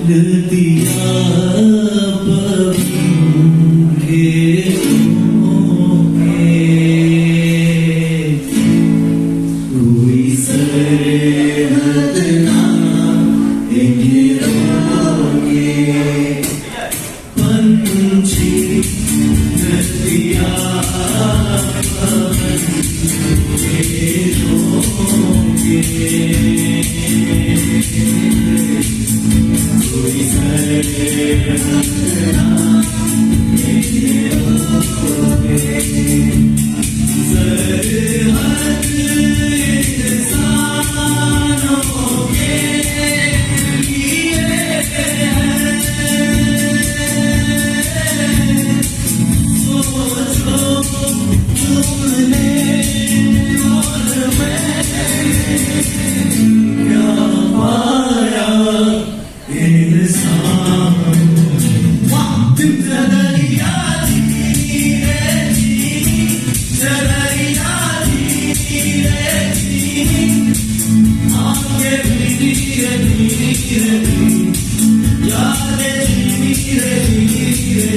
दिया पबके कोई सरहद ना गिरोगे पंछी नदिया पबके कोई सरहद ना गिरोगे सरहद इंसानों के लिए सोचो तुमने और मैं क्या पाया इंसान ज़ररिया धीरे धीरे ज़ररिया धीरे धीरे आगे धीरे धीरे यादें धीरे धीरे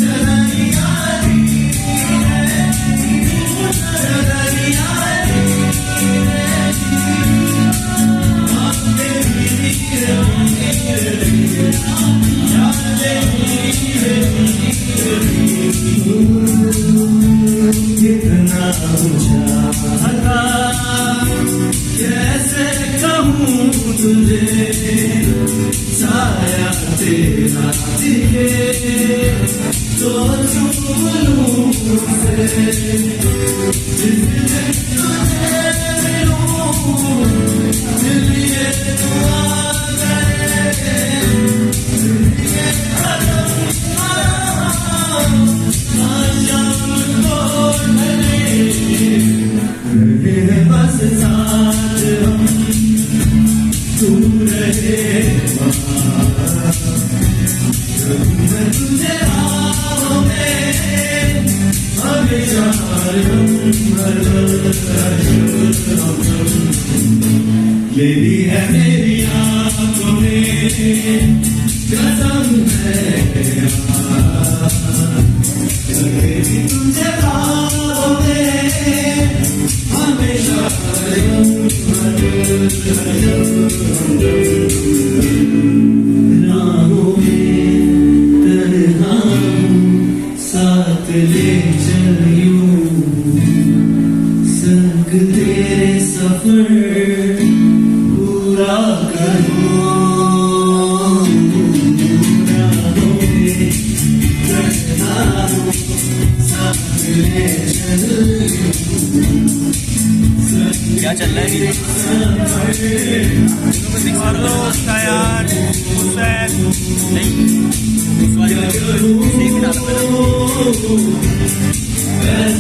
ज़ररिया कितना चाहता कैसे कहूँ तुझे साया तेरा दिखे तो छू लूँ तुझसे जिस दिन तुझे मिलूँ दिल ये दुआ करे बस साथ हम तू रहे मैं तुझे आओ में हमेशा ये भी है मेरी आँखों में कसम है तुझे आओ में हमेशा राहों में तन्हा साथ ले चलियो संग तेरे सफर पूरा करो राहों में तन्हा साथ ले चलियो क्या चल रहा है दिखा दो उसका यार नहीं उस वाले देख डाल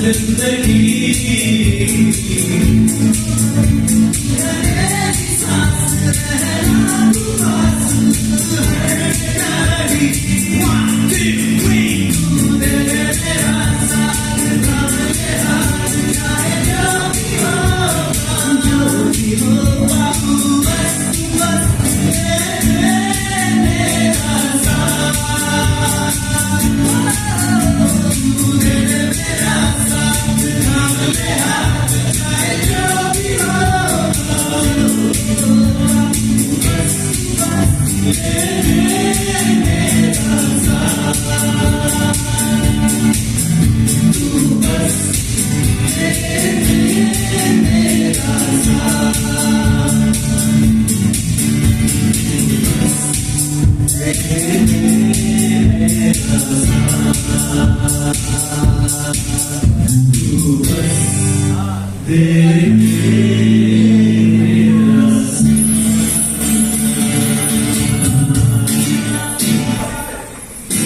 जिंदगी